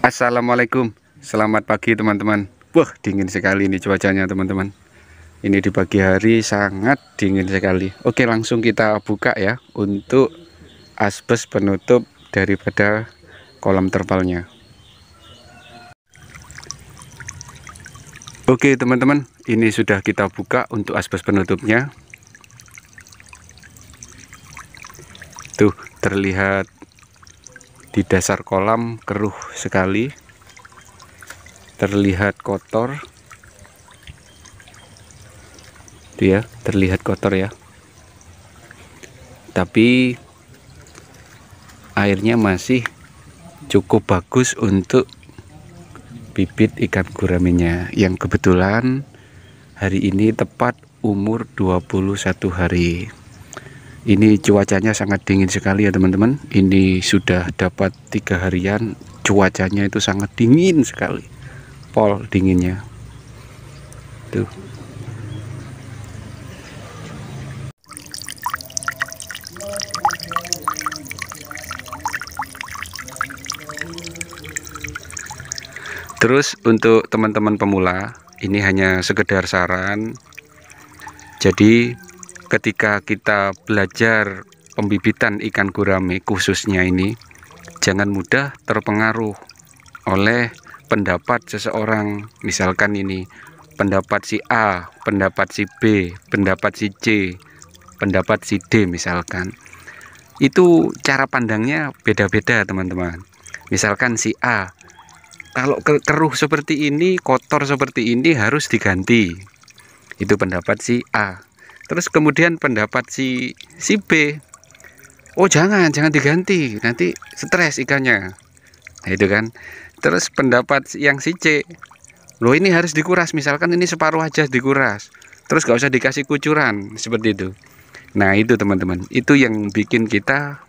Assalamualaikum, selamat pagi teman-teman. Wah, dingin sekali ini cuacanya teman-teman. Ini di pagi hari sangat dingin sekali. Oke, langsung kita buka ya untuk asbes penutup daripada kolam terpalnya. Oke teman-teman, ini sudah kita buka untuk asbes penutupnya. Tuh, terlihat di dasar kolam keruh sekali, terlihat kotor. Itu ya, terlihat kotor ya, tapi airnya masih cukup bagus untuk bibit ikan guraminya, yang kebetulan hari ini tepat umur 21 hari. Ini cuacanya sangat dingin sekali ya teman-teman. Ini sudah dapat 3 harian, cuacanya itu sangat dingin sekali, pol dinginnya tuh. Terus untuk teman-teman pemula, ini hanya sekedar saran. Jadi ketika kita belajar pembibitan ikan gurame khususnya ini, jangan mudah terpengaruh oleh pendapat seseorang. Misalkan ini pendapat si A, pendapat si B, pendapat si C, pendapat si D misalkan. Itu cara pandangnya beda-beda teman-teman. Misalkan si A, kalau keruh seperti ini, kotor seperti ini harus diganti. Itu pendapat si A. Terus kemudian pendapat si B, oh jangan diganti, nanti stres ikannya. Nah itu kan. Terus pendapat yang si C, loh ini harus dikuras, misalkan ini separuh aja dikuras, terus gak usah dikasih kucuran, seperti itu. Nah itu teman-teman, itu yang bikin kita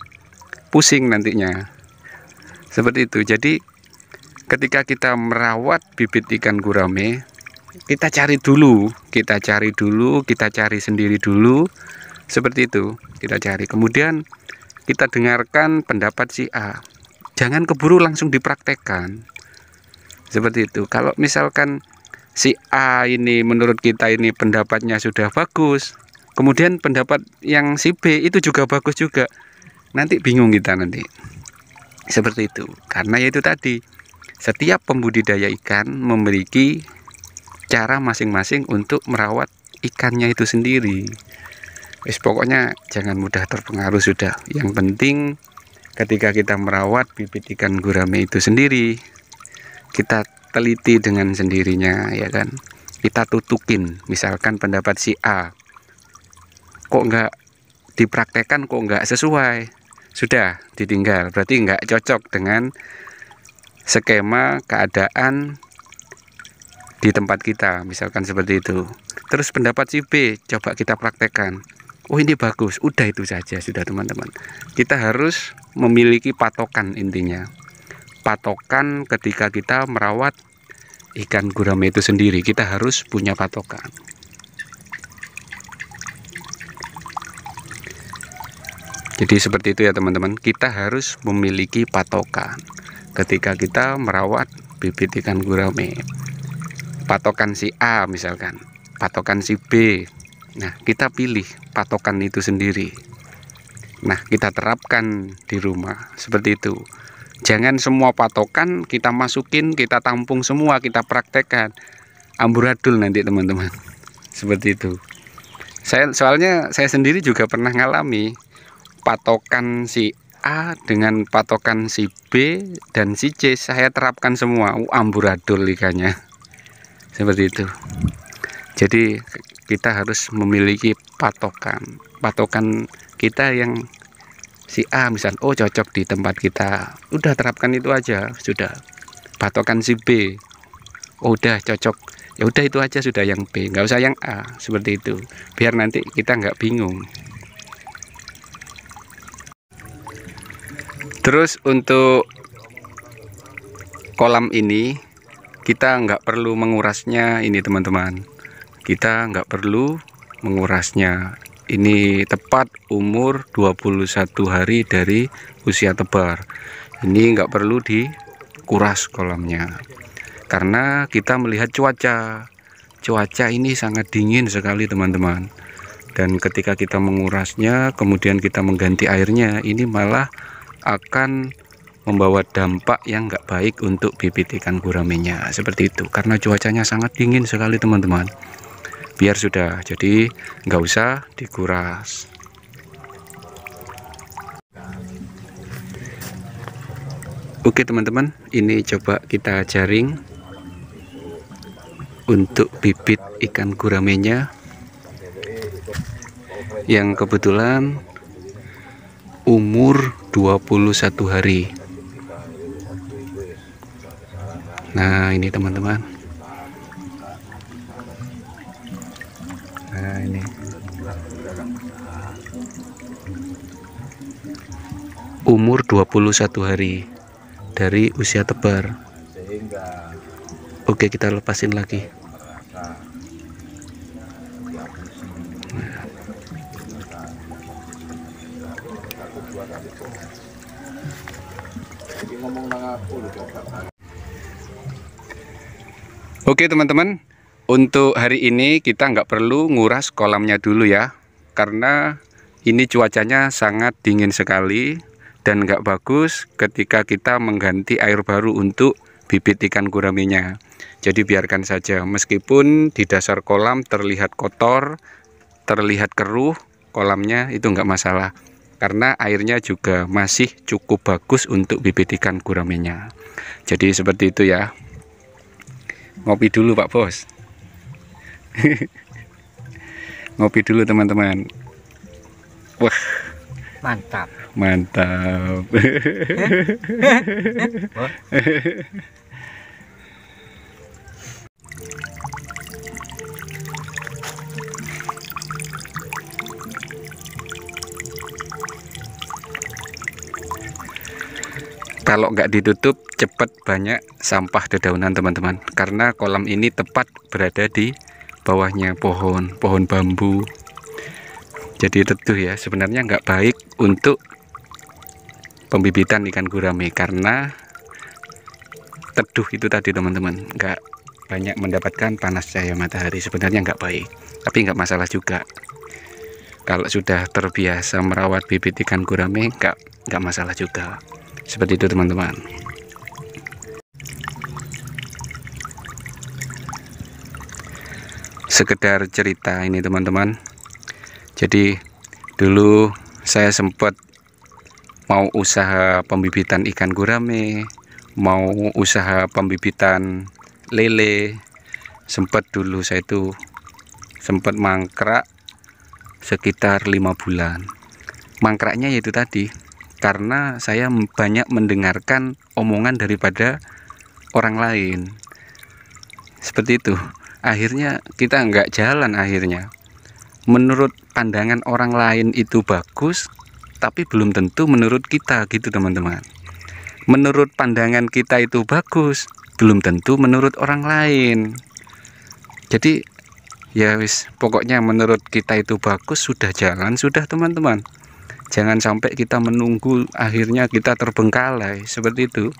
pusing nantinya, seperti itu. Jadi ketika kita merawat bibit ikan gurame, kita cari sendiri dulu, seperti itu. Kita cari, kemudian kita dengarkan pendapat si A. Jangan keburu langsung dipraktekkan, seperti itu. Kalau misalkan si A ini menurut kita ini pendapatnya sudah bagus, kemudian pendapat yang si B itu juga bagus juga, nanti bingung kita nanti, seperti itu. Karena yaitu tadi, setiap pembudidaya ikan memiliki cara masing-masing untuk merawat ikannya itu sendiri. Pokoknya jangan mudah terpengaruh sudah. Yang penting ketika kita merawat bibit ikan gurame itu sendiri, kita teliti dengan sendirinya ya kan. Kita tutukin, misalkan pendapat si A kok nggak dipraktekkan, kok nggak sesuai, sudah ditinggal, berarti nggak cocok dengan skema keadaan di tempat kita, misalkan seperti itu. Terus pendapat si B coba kita praktekkan, oh ini bagus, udah itu saja sudah teman-teman. Kita harus memiliki patokan, intinya patokan ketika kita merawat ikan gurame itu sendiri, kita harus punya patokan. Jadi seperti itu ya teman-teman, kita harus memiliki patokan ketika kita merawat bibit ikan gurame. Patokan si A misalkan, patokan si B. Nah, kita pilih patokan itu sendiri. Nah, kita terapkan di rumah seperti itu. Jangan semua patokan kita masukin, kita tampung semua, kita praktekkan, amburadul nanti teman-teman. Seperti itu. Soalnya saya sendiri juga pernah ngalami patokan si A dengan patokan si B dan si C, saya terapkan semua, amburadul ikannya. Seperti itu. Jadi kita harus memiliki patokan kita yang si A misal, oh cocok di tempat kita, udah terapkan itu aja sudah. Patokan si B, oh udah cocok, ya udah itu aja sudah, yang B nggak usah yang A, seperti itu, biar nanti kita nggak bingung. Terus untuk kolam ini kita nggak perlu mengurasnya ini teman-teman, kita nggak perlu mengurasnya. Ini tepat umur 21 hari dari usia tebar. Ini nggak perlu dikuras kolamnya, karena kita melihat cuaca ini sangat dingin sekali teman-teman. Dan ketika kita mengurasnya, kemudian kita mengganti airnya, ini malah akan membawa dampak yang nggak baik untuk bibit ikan guramenya, seperti itu. Karena cuacanya sangat dingin sekali teman-teman. Biar sudah, jadi nggak usah dikuras. Oke teman-teman, ini coba kita jaring untuk bibit ikan guramenya yang kebetulan umur 21 hari. Nah ini teman-teman, nah ini umur 21 hari dari usia tebar. Oke, kita lepasin lagi. Oke teman-teman, untuk hari ini kita nggak perlu nguras kolamnya dulu ya, karena ini cuacanya sangat dingin sekali dan nggak bagus ketika kita mengganti air baru untuk bibit ikan guramenya. Jadi biarkan saja, meskipun di dasar kolam terlihat kotor, terlihat keruh kolamnya, itu nggak masalah, karena airnya juga masih cukup bagus untuk bibit ikan guramenya. Jadi seperti itu ya. Ngopi dulu Pak Bos. Ngopi dulu teman-teman. Wah, mantap. Mantap. Kalau nggak ditutup cepat banyak sampah dedaunan teman-teman, karena kolam ini tepat berada di bawahnya pohon bambu. Jadi teduh ya, sebenarnya nggak baik untuk pembibitan ikan gurame, karena teduh itu tadi teman-teman, nggak banyak mendapatkan panas cahaya matahari. Sebenarnya nggak baik, tapi nggak masalah juga. Kalau sudah terbiasa merawat bibit ikan gurame, nggak masalah juga. Seperti itu teman-teman. Sekedar cerita ini teman-teman. Jadi dulu saya sempat mau usaha pembibitan ikan gurame, mau usaha pembibitan lele. Sempat dulu saya itu sempat mangkrak sekitar 5 bulan. Mangkraknya yaitu tadi, karena saya banyak mendengarkan omongan daripada orang lain. Seperti itu. Akhirnya kita nggak jalan akhirnya. Menurut pandangan orang lain itu bagus, tapi belum tentu menurut kita gitu teman-teman. Menurut pandangan kita itu bagus, belum tentu menurut orang lain. Jadi ya wis, pokoknya menurut kita itu bagus, sudah jalan sudah teman-teman. Jangan sampai kita menunggu akhirnya kita terbengkalai seperti itu.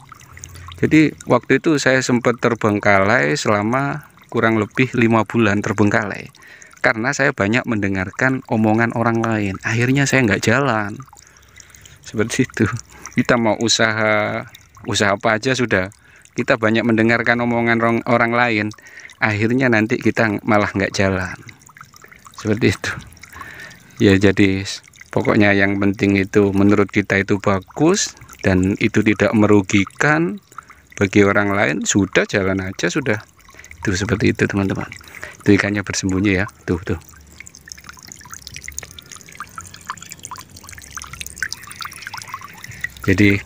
Jadi waktu itu saya sempat terbengkalai selama kurang lebih 5 bulan terbengkalai, karena saya banyak mendengarkan omongan orang lain. Akhirnya saya nggak jalan. Seperti itu. Kita mau usaha apa aja sudah, kita banyak mendengarkan omongan orang lain, akhirnya nanti kita malah nggak jalan. Seperti itu ya. Jadi pokoknya yang penting itu menurut kita itu bagus dan itu tidak merugikan bagi orang lain, sudah jalan aja sudah. Tuh seperti itu teman-teman. Itu ikannya bersembunyi ya. Tuh. Jadi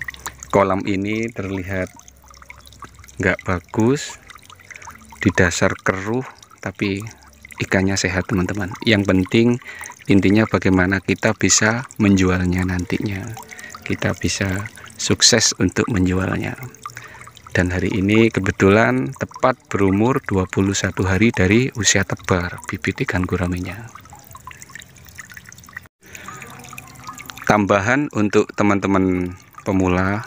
kolam ini terlihat nggak bagus, di dasar keruh, tapi ikannya sehat teman-teman. Yang penting intinya bagaimana kita bisa menjualnya nantinya, kita bisa sukses untuk menjualnya. Dan hari ini kebetulan tepat berumur 21 hari dari usia tebar bibit ikan guramenya. tambahan untuk teman-teman pemula,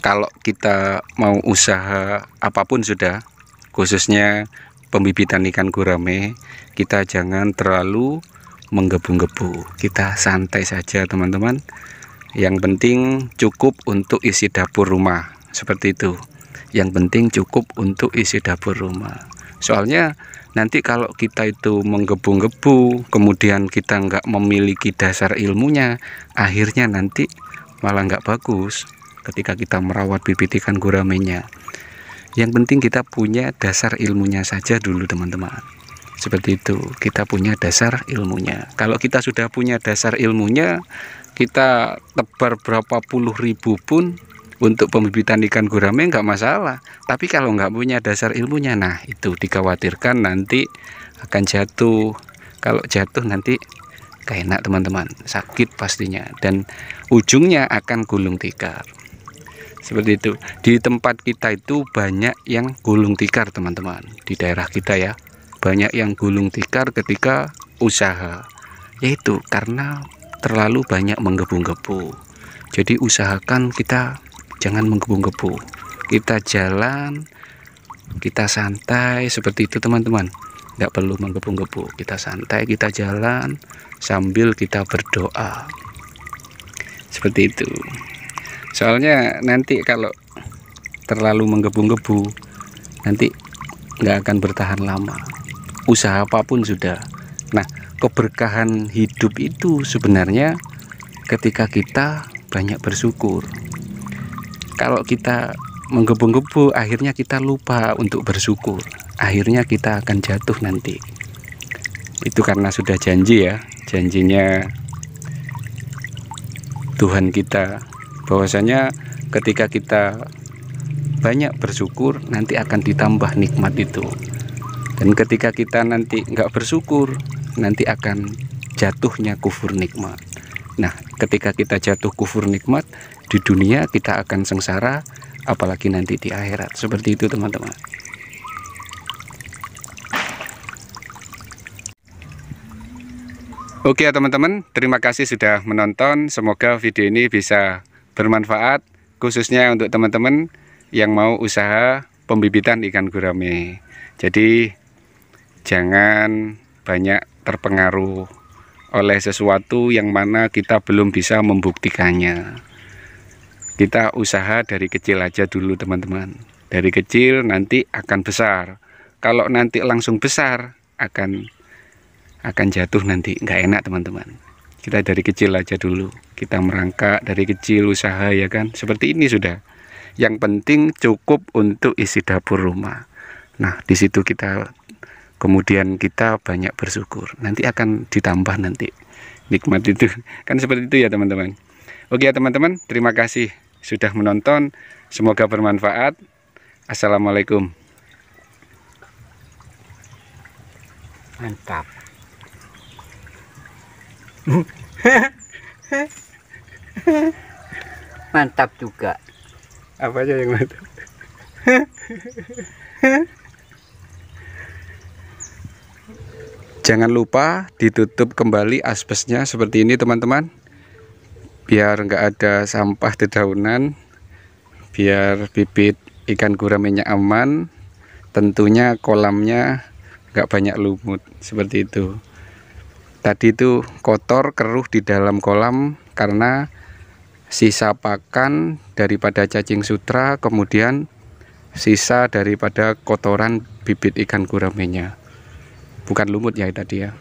kalau kita mau usaha apapun sudah, khususnya pembibitan ikan gurame, kita jangan terlalu menggebu-gebu, kita santai saja teman-teman. Yang penting cukup untuk isi dapur rumah, seperti itu. Yang penting cukup untuk isi dapur rumah. Soalnya nanti kalau kita itu menggebu-gebu, kemudian kita nggak memiliki dasar ilmunya, akhirnya nanti malah nggak bagus ketika kita merawat bibit ikan guramenya. Yang penting kita punya dasar ilmunya saja dulu teman-teman. Seperti itu, kita punya dasar ilmunya. Kalau kita sudah punya dasar ilmunya, kita tebar berapa puluh ribu pun untuk pembibitan ikan gurame nggak masalah. Tapi kalau nggak punya dasar ilmunya, nah itu dikhawatirkan nanti akan jatuh. Kalau jatuh nanti gak enak teman-teman, sakit pastinya, dan ujungnya akan gulung tikar. Seperti itu. Di tempat kita itu banyak yang gulung tikar teman-teman. Di daerah kita ya, banyak yang gulung tikar ketika usaha, yaitu karena terlalu banyak menggebu-gebu. Jadi usahakan kita jangan menggebu-gebu, kita jalan, kita santai, seperti itu teman-teman. Nggak perlu menggebu-gebu, kita santai, kita jalan sambil kita berdoa, seperti itu. Soalnya nanti kalau terlalu menggebu-gebu, nanti nggak akan bertahan lama, usaha apapun sudah. Nah, keberkahan hidup itu sebenarnya ketika kita banyak bersyukur. Kalau kita menggebu-gebu, akhirnya kita lupa untuk bersyukur, akhirnya kita akan jatuh nanti. Itu karena sudah janji ya, janjinya Tuhan kita, bahwasanya ketika kita banyak bersyukur, nanti akan ditambah nikmat itu. Dan ketika kita nanti nggak bersyukur, nanti akan jatuhnya kufur nikmat. Nah, ketika kita jatuh kufur nikmat di dunia, kita akan sengsara, apalagi nanti di akhirat. Seperti itu teman-teman. Oke ya teman-teman, terima kasih sudah menonton. Semoga video ini bisa bermanfaat, khususnya untuk teman-teman yang mau usaha pembibitan ikan gurame. Jadi jangan banyak terpengaruh oleh sesuatu yang mana kita belum bisa membuktikannya. Kita usaha dari kecil aja dulu teman-teman. Dari kecil nanti akan besar. Kalau nanti langsung besar akan jatuh, nanti nggak enak teman-teman. Kita dari kecil aja dulu, kita merangkak dari kecil usaha ya kan, seperti ini sudah. Yang penting cukup untuk isi dapur rumah. Nah, di situ kita kemudian kita banyak bersyukur, nanti akan ditambah nanti nikmat itu kan, seperti itu ya teman-teman. Oke ya teman-teman, terima kasih sudah menonton, semoga bermanfaat. Assalamualaikum. Mantap. Mantap juga. Apa aja yang mantap? Jangan lupa ditutup kembali aspesnya seperti ini teman-teman, biar nggak ada sampah dedaunan, biar bibit ikan guramenya aman, tentunya kolamnya nggak banyak lumut, seperti itu. Tadi itu kotor keruh di dalam kolam karena sisa pakan daripada cacing sutra, kemudian sisa daripada kotoran bibit ikan guramenya, bukan lumut ya tadi ya.